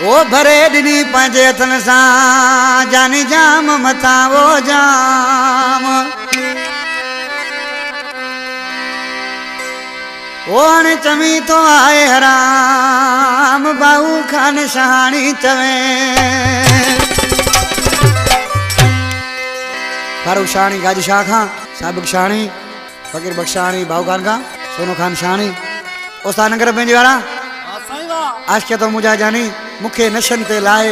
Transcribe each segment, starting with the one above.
ओ भरे दिनी पंजे हथन सा जानी जाम मथा वो जाम ओ हाणे चमी तो आए हराम बाहू खान शहानी चवे फारूक शानी गाजी शाह खां साबिक शानी फकीर बख्शानी बाहू खान खां सोनो खान शानी उस्ताद नगर पंहिंजे वारा आशिक़ तो मुझा जानी मुखे नशन ते लाए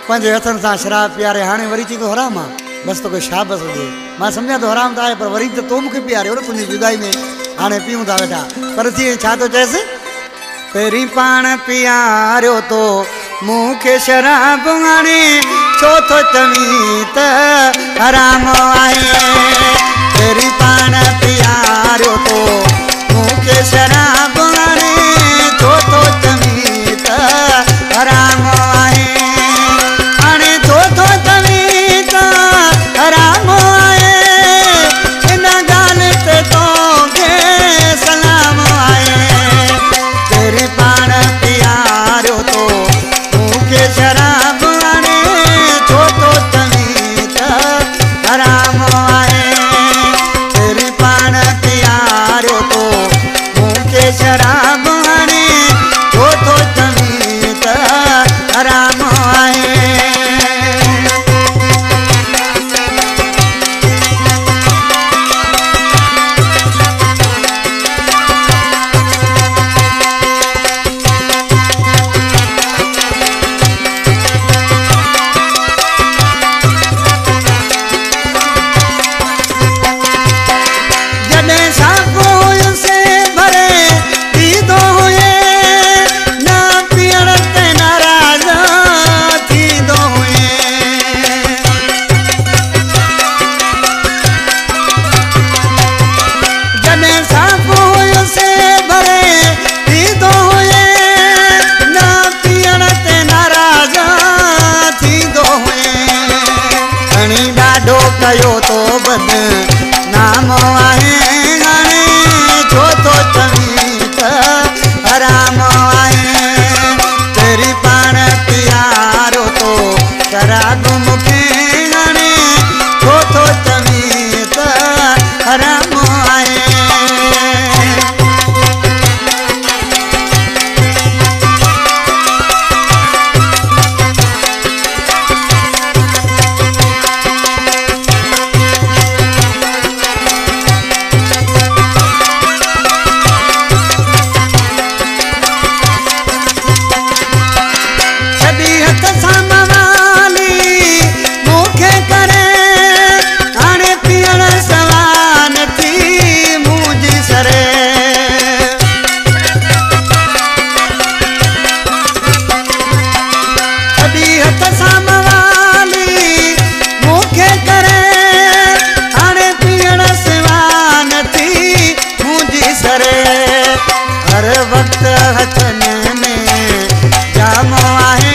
पंहिंजे हथन सां शराब पियारे हाणे वरी चई तो हराम आहे बस तो कोई शाबस हुजे मां सम्झा तो हराम त आहे पर वरी तो मुखे पियारे न तुंहिंजी जुदाई में हाणे पीऊं था वेठा पर थी छा थो चएसि पहिरीं पाण पियारियो तो मूंखे शराब हाणे छो थो चवीं त हराम आहे पहिरीं पाण पियारियो तो मूंखे शराब हाणे छो थो चवीं त हराम आहे हाणे छो थो चवीं त हराम आहे इन ॻाल्हि ते तोखे सलाम आहे पहिरीं पाण पियारियो तो मूंखे शराब हाणे छो थो चवीं त हराम आहे पहिरीं पाण पियारियो तो मूंखे शराब हाणे छो थो चवीं त हराम आहे कयो तो बद नाम आहे हाणे छो थो चवीं त हराम आहे पहिरीं पाण पियारो तो शराब मूंखे हाणे छो थो चवीं त हराम आहे हर वक्त हथन में जाम आहे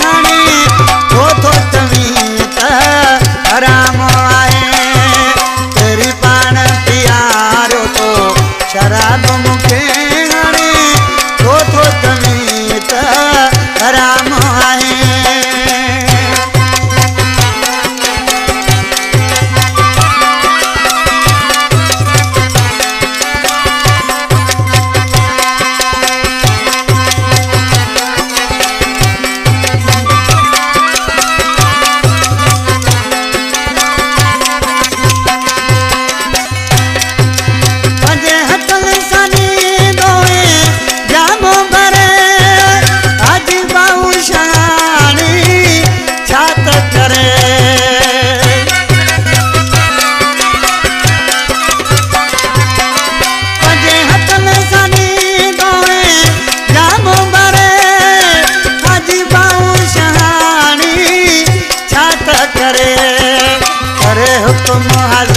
हाणे छो थो चवीं त हराम आहे पहिरीं पाण पियारियो तो शराब मूंखे हाणे छो थो चवीं त हराम आहे हुक्म